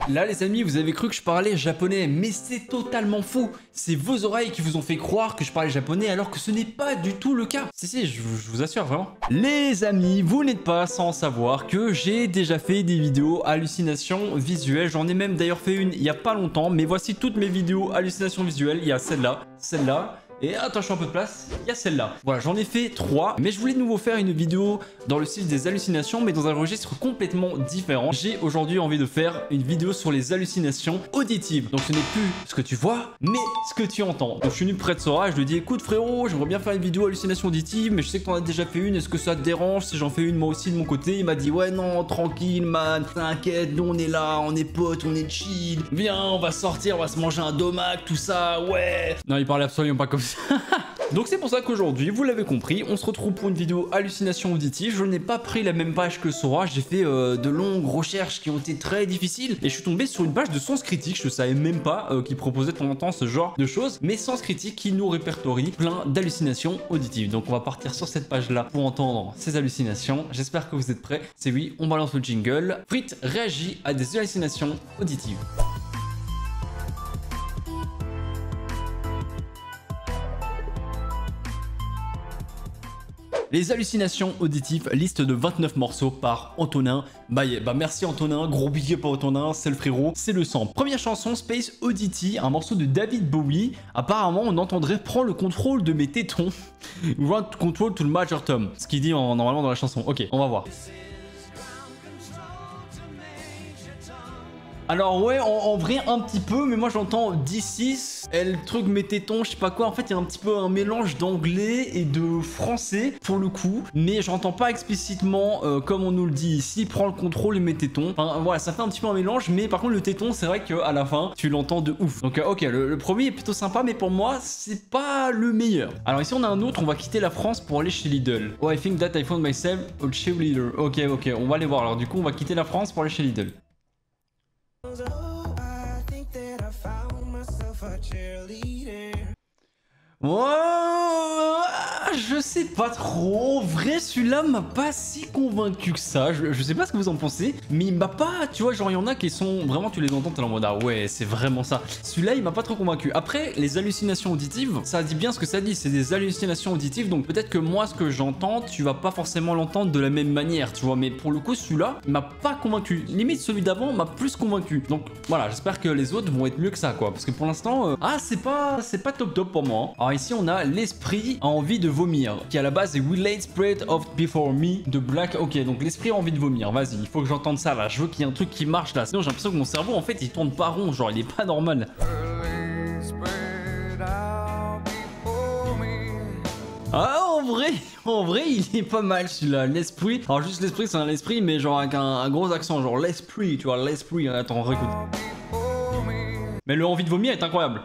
Là les amis, vous avez cru que je parlais japonais, mais c'est totalement faux. C'est vos oreilles qui vous ont fait croire que je parlais japonais alors que ce n'est pas du tout le cas. Si, je vous assure vraiment. Les amis, vous n'êtes pas sans savoir que j'ai déjà fait des vidéos hallucinations visuelles. J'en ai même d'ailleurs fait une il y a pas longtemps, mais voici toutes mes vidéos hallucinations visuelles. Il y a celle-là. Et attention un peu de place, il y a celle-là. Voilà, j'en ai fait 3, mais je voulais de nouveau faire une vidéo dans le style des hallucinations, mais dans un registre complètement différent. J'ai aujourd'hui envie de faire une vidéo sur les hallucinations auditives. Donc ce n'est plus ce que tu vois, mais ce que tu entends. Donc je suis venu près de Sora, je lui dis écoute frérot, j'aimerais bien faire une vidéo hallucination auditive, mais je sais que t'en as déjà fait une, est-ce que ça te dérange si j'en fais une moi aussi de mon côté? Il m'a dit ouais non, tranquille man, t'inquiète, nous on est là, on est potes, on est chill. Viens, on va sortir, on va se manger un domac, tout ça, ouais. Non, il parlait absolument pas comme ça. Donc c'est pour ça qu'aujourd'hui, vous l'avez compris, on se retrouve pour une vidéo hallucination auditive. Je n'ai pas pris la même page que Sora, j'ai fait de longues recherches qui ont été très difficiles et je suis tombé sur une page de Sens Critique, je savais même pas qu'ils proposaient de temps en temps ce genre de choses, mais Sens Critique qui nous répertorie plein d'hallucinations auditives. Donc on va partir sur cette page là pour entendre ces hallucinations. J'espère que vous êtes prêts. C'est oui, on balance le jingle. Frites réagit à des hallucinations auditives. Les hallucinations auditives, liste de 29 morceaux par Antonin. Bah merci Antonin, gros big up à Antonin, c'est le frérot, c'est le sang. Première chanson, Space Oddity, un morceau de David Bowie. Apparemment, on entendrait « Prends le contrôle de mes tétons ». Run control to the major tom. Ce qu'il dit normalement dans la chanson. Ok, on va voir. Alors ouais, en vrai un petit peu, mais moi j'entends D6, le truc mes tétons, je sais pas quoi. En fait il y a un petit peu un mélange d'anglais et de français pour le coup, mais j'entends pas explicitement comme on nous le dit ici, prends le contrôle et mes tétons. Enfin voilà, ça fait un petit peu un mélange, mais par contre le téton c'est vrai qu'à la fin tu l'entends de ouf. Donc ok, le premier est plutôt sympa, mais pour moi c'est pas le meilleur. Alors ici on a un autre, on va quitter la France pour aller chez Lidl. Oh I think that I found myself a cheerleader. Ok, on va aller voir. Alors du coup on va quitter la France pour aller chez Lidl. Oh, je sais pas trop. En vrai, celui-là m'a pas si convaincu que ça. Je sais pas ce que vous en pensez, mais il m'a pas. Tu vois, genre, il y en a qui sont vraiment, tu les entends, t'es en mode ah ouais, c'est vraiment ça. Celui-là, il m'a pas trop convaincu. Après, les hallucinations auditives, ça dit bien ce que ça dit. C'est des hallucinations auditives, donc peut-être que moi, ce que j'entends, tu vas pas forcément l'entendre de la même manière, tu vois. Mais pour le coup, celui-là m'a pas convaincu. Limite, celui d'avant m'a plus convaincu. Donc voilà, j'espère que les autres vont être mieux que ça, quoi. Parce que pour l'instant, c'est pas top pour moi. Hein. Alors ici, on a l'esprit a envie de vomir, qui à la base est Will Late Spread of Before Me de Black. Ok, donc l'esprit a envie de vomir. Vas-y, il faut que j'entende ça là. Je veux qu'il y ait un truc qui marche là. Sinon, j'ai l'impression que mon cerveau, en fait, il tourne pas rond. Genre, il est pas normal. Ah, en vrai, il est pas mal celui-là. L'esprit. Alors, juste l'esprit, c'est un esprit, mais genre avec un gros accent. Genre l'esprit, tu vois, l'esprit. Attends, réécoute. Mais le envie de vomir est incroyable.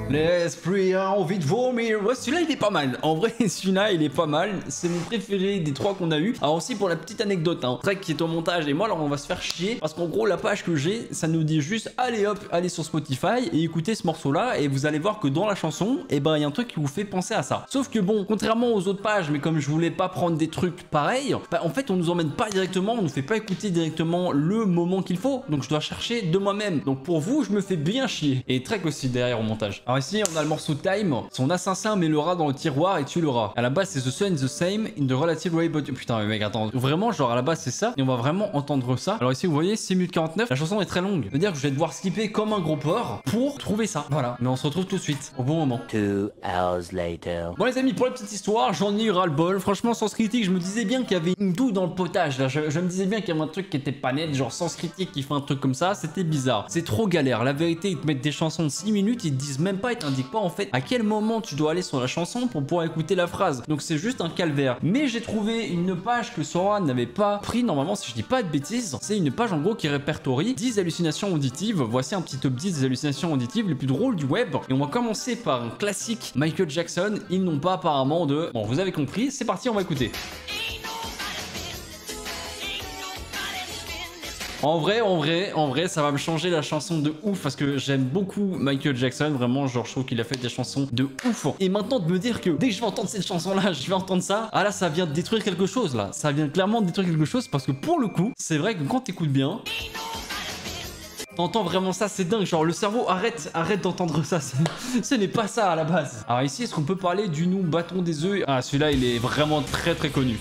L'esprit a envie de vomir. Ouais, celui-là il est pas mal. En vrai, celui-là il est pas mal. C'est mon préféré des 3 qu'on a eu. Alors aussi pour la petite anecdote, hein, Trek qui est au montage et moi, alors on va se faire chier parce qu'en gros la page que j'ai, ça nous dit juste allez hop, allez sur Spotify et écoutez ce morceau-là et vous allez voir que dans la chanson, et ben il y a un truc qui vous fait penser à ça. Sauf que bon, contrairement aux autres pages, mais comme je voulais pas prendre des trucs pareils, bah, en fait on nous emmène pas directement, on nous fait pas écouter directement le moment qu'il faut. Donc je dois chercher de moi-même. Donc pour vous, je me fais bien chier. Et Trek aussi derrière au montage. Alors ici on a le morceau Time. Son assassin met le rat dans le tiroir et tue le rat. À la base c'est the sun is the same in the relative way but... Putain mais mec attends. Vraiment genre à la base c'est ça. Et on va vraiment entendre ça. Alors ici vous voyez 6 minutes 49. La chanson est très longue. C'est-à-dire que je vais devoir skipper comme un gros porc pour trouver ça. Voilà. Mais on se retrouve tout de suite au bon moment. 2 hours later. Bon les amis, pour la petite histoire, j'en ai eu ras le bol. Franchement Sens Critique, je me disais bien qu'il y avait une douille dans le potage là. Je me disais bien qu'il y avait un truc qui était pas net. Genre Sens Critique qui fait un truc comme ça. C'était bizarre. C'est trop galère. La vérité, ils te mettent des chansons de 6 minutes. Ils te disent même pas, ils t'indiquent pas en fait à quel moment tu dois aller sur la chanson pour pouvoir écouter la phrase. Donc c'est juste un calvaire. Mais j'ai trouvé une page que Sora n'avait pas pris normalement, si je dis pas de bêtises. C'est une page en gros qui répertorie 10 hallucinations auditives. Voici un petit top 10 des hallucinations auditives les plus drôles du web. Et on va commencer par un classique Michael Jackson. Ils n'ont pas apparemment de... Bon, vous avez compris, c'est parti, on va écouter. En vrai, ça va me changer la chanson de ouf parce que j'aime beaucoup Michael Jackson. Vraiment, genre, je trouve qu'il a fait des chansons de ouf. Et maintenant, de me dire que dès que je vais entendre cette chanson-là, je vais entendre ça. Ah là, ça vient de détruire quelque chose, là. Ça vient clairement de détruire quelque chose parce que pour le coup, c'est vrai que quand t'écoutes bien... T'entends vraiment ça, c'est dingue, genre le cerveau arrête d'entendre ça, ce n'est pas ça à la base. Alors ici, est-ce qu'on peut parler du nous bâton des œufs? Ah, celui-là, il est vraiment très connu.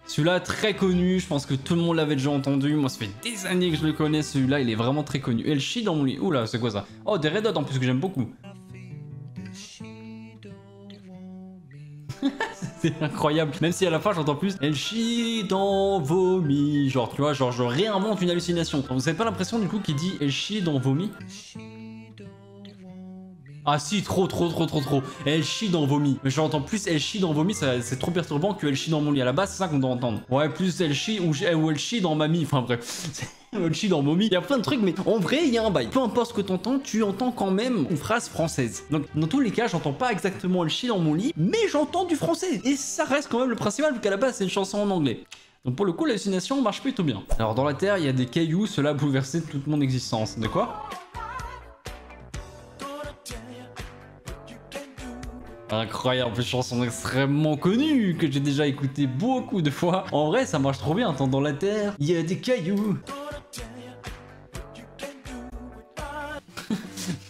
Celui-là, très connu, je pense que tout le monde l'avait déjà entendu. Moi, ça fait des années que je le connais, celui-là, il est vraiment très connu. Elle chie dans mon lit. Oula, c'est quoi ça? Oh, des Red Hot en plus que j'aime beaucoup. C'est incroyable. Même si à la fin j'entends plus elle chie dans vomi. Genre tu vois, genre je réinvente une hallucination. Vous avez pas l'impression du coup qu'il dit elle chie dans vomi? Ah si, trop. Elle chie dans vomi. Mais j'entends plus elle chie dans vomi, c'est trop perturbant que elle chie dans mon lit. À la base, c'est ça qu'on doit entendre. Ouais, plus elle chie ou elle chie dans mamie. Enfin bref. Elle chie dans vomi. Il y a plein de trucs, mais en vrai, il y a un bail. Peu importe ce que t'entends, tu entends quand même une phrase française. Donc, dans tous les cas, j'entends pas exactement elle chie dans mon lit, mais j'entends du français. Et ça reste quand même le principal, vu qu'à la base, c'est une chanson en anglais. Donc pour le coup, l'hallucination marche plutôt bien. Alors dans la Terre, il y a des cailloux, cela a bouleversé toute mon existence. De quoi? Incroyable, une chanson extrêmement connue que j'ai déjà écouté beaucoup de fois. En vrai, ça marche trop bien. Attends, dans la Terre, il y a des cailloux.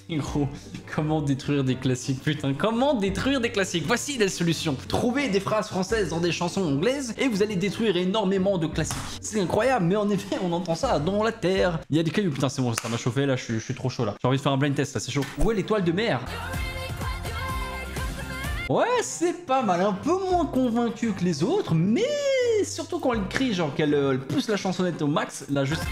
Gros, comment détruire des classiques, putain, comment détruire des classiques? Voici la solution. Trouvez des phrases françaises dans des chansons anglaises et vous allez détruire énormément de classiques. C'est incroyable, mais en effet, on entend ça dans la Terre. Il y a des cailloux, putain, c'est bon, ça m'a chauffé, là, je suis trop chaud, là. J'ai envie de faire un blind test, là, c'est chaud. Où est l'étoile de mer? Ouais, c'est pas mal, un peu moins convaincu que les autres, mais surtout quand elle crie, genre qu'elle pousse la chansonnette au max, là, juste...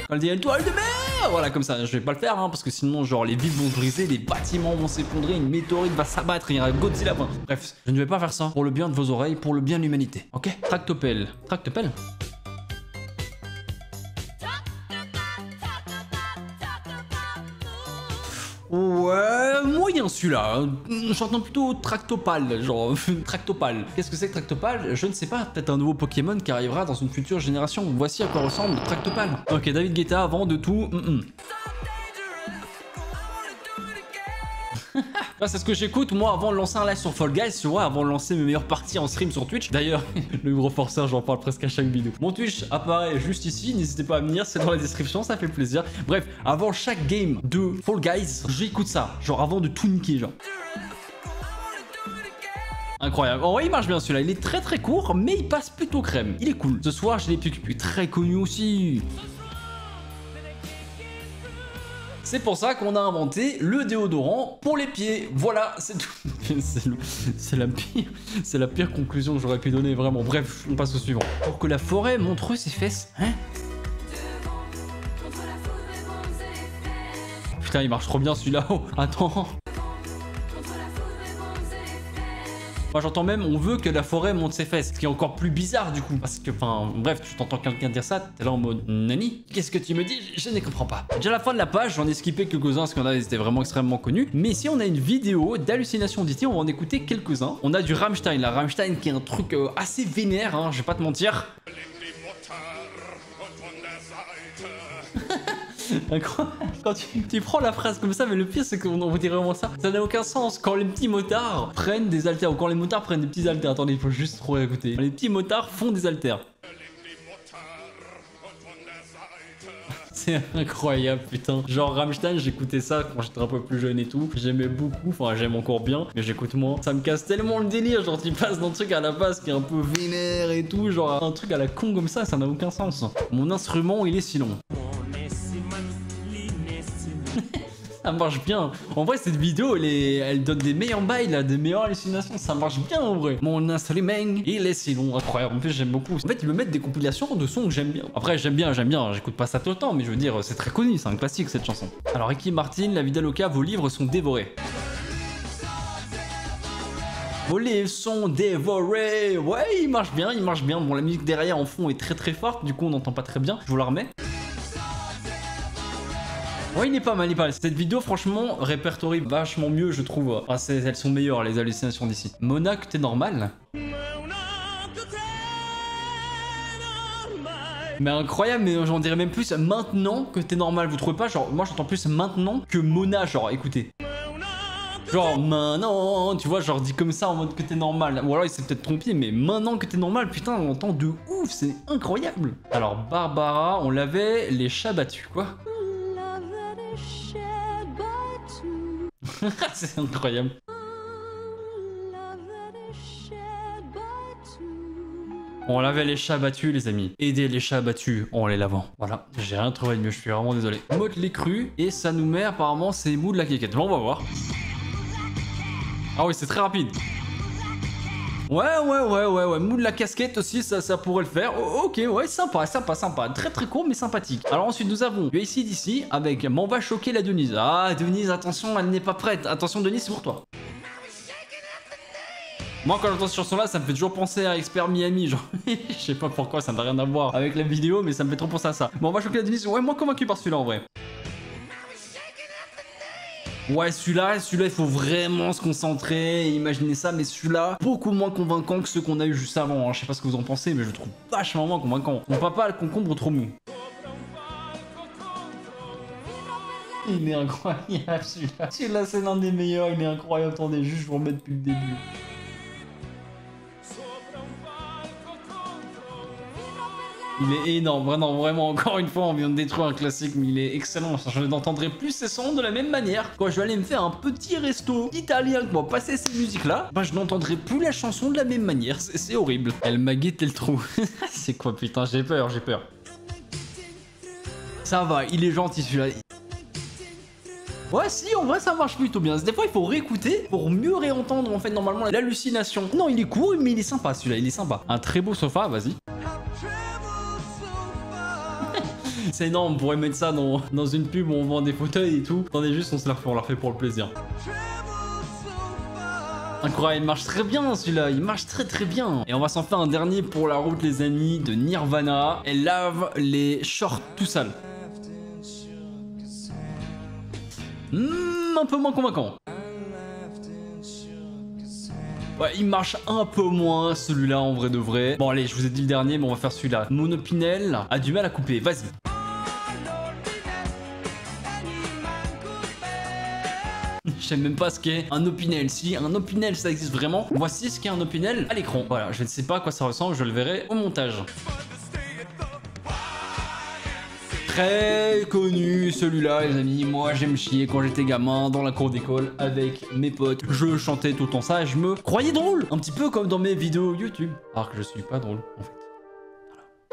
Quand elle dit étoile de mer, voilà, comme ça, je vais pas le faire, hein, parce que sinon, genre, les villes vont se briser, les bâtiments vont s'effondrer, une météorite va s'abattre, il y aura Godzilla. Bref, je ne vais pas faire ça pour le bien de vos oreilles, pour le bien de l'humanité. Ok? Tractopelle. Tractopelle? Ouais, moyen celui-là. J'entends plutôt Tractopale, genre Tractopale. Qu'est-ce que c'est que Tractopale? Je ne sais pas, peut-être un nouveau Pokémon qui arrivera dans une future génération. Voici à quoi ressemble Tractopale. Ok, David Guetta, avant de tout... Là, c'est ce que j'écoute moi avant de lancer un live sur Fall Guys, tu vois, avant de lancer mes meilleures parties en stream sur Twitch. D'ailleurs, le gros forceur, j'en parle presque à chaque vidéo. Mon Twitch apparaît juste ici, n'hésitez pas à venir, c'est dans la description, ça fait plaisir. Bref, avant chaque game de Fall Guys, j'écoute ça, genre avant de tout niquer, genre. Incroyable. En vrai, il marche bien celui-là, il est très court, mais il passe plutôt crème. Il est cool. Ce soir, j'ai des PQP très connus aussi. C'est pour ça qu'on a inventé le déodorant pour les pieds. Voilà, c'est tout. C'est la pire conclusion que j'aurais pu donner, vraiment. Bref, on passe au suivant. Pour que la forêt montre ses fesses. Hein? Putain, il marche trop bien celui-là. Oh, attends. Moi j'entends même on veut que la forêt monte ses fesses, ce qui est encore plus bizarre du coup. Parce que, enfin, bref, tu t'entends quelqu'un dire ça, t'es là en mode Nani? Qu'est-ce que tu me dis? Je ne comprends pas. Déjà à la fin de la page, j'en ai skippé quelques-uns parce qu'on a étaient vraiment extrêmement connus. Mais ici on a une vidéo d'hallucination d'ici, on va en écouter quelques-uns. On a du Rammstein, la Rammstein qui est un truc assez vénère, hein, je vais pas te mentir. Quand tu prends la phrase comme ça, mais le pire c'est qu'on vous dirait vraiment ça. Ça n'a aucun sens. Quand les petits motards prennent des haltères, ou quand les motards prennent des petits haltères. Attendez, il faut juste trop écouter. Les petits motards font des haltères. C'est incroyable, putain. Genre Rammstein, j'écoutais ça quand j'étais un peu plus jeune et tout. J'aimais beaucoup, enfin j'aime encore bien, mais j'écoute moins. Ça me casse tellement le délire, genre tu passes d'un truc à la base qui est un peu vénère et tout, genre un truc à la con comme ça n'a aucun sens. Mon instrument, il est si long. Ça marche bien. En vrai, cette vidéo, elle donne des meilleurs bails, là, des meilleures hallucinations. Ça marche bien, en vrai. Mon instrument, il est si long. Incroyable. En plus, j'aime beaucoup. En fait, ils me mettent des compilations de sons que j'aime bien. Après, j'aime bien. J'écoute pas ça tout le temps, mais je veux dire, c'est très connu. C'est un classique, cette chanson. Alors, Ricky Martin, La Vida Loca, vos livres sont dévorés. Vos livres sont dévorés. Ouais, il marche bien, il marche bien. Bon, la musique derrière, en fond, est très forte. Du coup, on n'entend pas très bien. Je vous la remets. Ouais, il est pas mal, il est pas mal. Cette vidéo, franchement, répertorie vachement mieux, je trouve. Ah, elles sont meilleures, les hallucinations d'ici. Mona, que t'es normal? Mais incroyable, mais j'en dirais même plus maintenant que t'es normal, vous trouvez pas? Genre, moi j'entends plus maintenant que Mona, genre, écoutez. Genre, maintenant, tu vois, genre dit comme ça en mode que t'es normal. Ou alors il s'est peut-être trompé, mais maintenant que t'es normal, putain, on entend de ouf, c'est incroyable. Alors, Barbara, on l'avait les chats battus, quoi. C'est incroyable. On lavait les chats battus, les amis. Aider les chats battus en les lavant. Voilà, j'ai rien trouvé de mieux, je suis vraiment désolé. Mode les crus, et ça nous met apparemment c'est mou de la quéquette. Bon, on va voir. Ah oui, c'est très rapide. Ouais, mou de la casquette aussi, ça pourrait le faire. Oh, ok, ouais, sympa. Très très court, mais sympathique. Alors ensuite, nous avons ici d'ici avec m'en va choquer la Denise. Ah, Denise, attention, elle n'est pas prête. Attention, Denise, c'est pour toi. Moi, quand j'entends cette chanson-là, ça me fait toujours penser à Expert Miami. Genre, je sais pas pourquoi, ça n'a rien à voir avec la vidéo, mais ça me fait trop penser à ça. Bon, on va choquer la Denise. Ouais, moi convaincu par celui-là en vrai. Ouais, celui-là, il faut vraiment se concentrer, imaginer ça, mais celui-là, beaucoup moins convaincant que ceux qu'on a eu juste avant. Hein. Je sais pas ce que vous en pensez, mais je le trouve vachement moins convaincant. Mon papa a le concombre trop mou. Il est incroyable celui-là. Celui-là, c'est l'un des meilleurs, il est incroyable. Attendez, juste je vous remets depuis le début. Il est énorme, vraiment, encore une fois, on vient de détruire un classique, mais il est excellent. Je n'entendrai plus ces sons de la même manière. Quand je vais aller me faire un petit resto italien qui va passer ces musiques-là, bah je n'entendrai plus la chanson de la même manière. C'est horrible. Elle m'a guetté le trou. C'est quoi, putain, j'ai peur. Ça va, il est gentil celui-là. Ouais, si, en vrai, ça marche plutôt bien. Des fois, il faut réécouter pour mieux réentendre, en fait, normalement, l'hallucination. Non, il est court, mais il est sympa, celui-là, il est sympa. Un très beau sofa, vas-y. C'est énorme, on pourrait mettre ça dans une pub où on vend des fauteuils et tout. Attendez juste, on leur fait pour le plaisir. Incroyable, il marche très bien celui-là, il marche très bien. Et on va s'en faire un dernier pour la route les amis de Nirvana. Elle lave les shorts tout sales. Un peu moins convaincant. Ouais, il marche un peu moins celui-là en vrai de vrai. Bon allez, je vous ai dit le dernier, mais on va faire celui-là. Mon Opinel a du mal à couper, vas-y. Je sais même pas ce qu'est un Opinel. Si un Opinel ça existe vraiment, voici ce qu'est un Opinel à l'écran. Voilà, je ne sais pas à quoi ça ressemble, je le verrai au montage. Très connu celui-là les amis, moi j'aime chier quand j'étais gamin dans la cour d'école avec mes potes, je chantais tout le temps ça et je me croyais drôle, un petit peu comme dans mes vidéos YouTube, alors que je suis pas drôle en fait.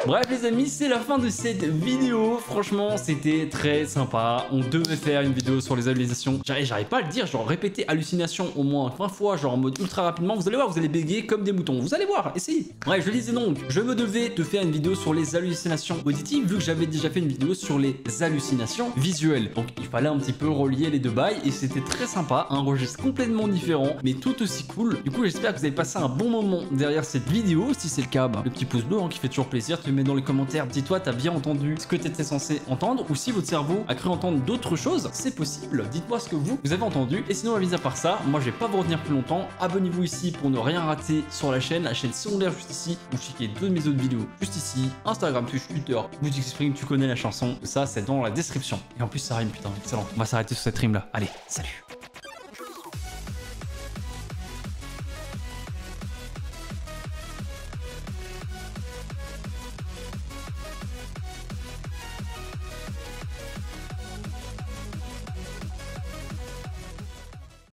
Bref les amis, c'est la fin de cette vidéo. Franchement, c'était très sympa. On devait faire une vidéo sur les hallucinations. J'arrive pas à le dire, genre répéter hallucination au moins 20 fois, genre en mode ultra rapidement. Vous allez voir, vous allez bégayer comme des moutons. Vous allez voir, essayez. Bref, je disais donc, je me devais de faire une vidéo sur les hallucinations auditives, vu que j'avais déjà fait une vidéo sur les hallucinations visuelles. Donc il fallait un petit peu relier les deux bails et c'était très sympa. Un registre complètement différent, mais tout aussi cool. Du coup, j'espère que vous avez passé un bon moment derrière cette vidéo. Si c'est le cas, bah, le petit pouce bleu hein, qui fait toujours plaisir. Tu le mets dans les commentaires, dis-toi t'as bien entendu ce que t'étais censé entendre, ou si votre cerveau a cru entendre d'autres choses, c'est possible, dites-moi ce que vous avez entendu. Et sinon à part ça, moi je vais pas vous retenir plus longtemps, abonnez-vous ici pour ne rien rater sur la chaîne secondaire juste ici, ou checker deux de mes autres vidéos juste ici, Instagram, Twitch, Twitter, vous t'exprime, tu connais la chanson, ça c'est dans la description. Et en plus ça rime putain, excellent. On va s'arrêter sur cette rime là, allez, salut.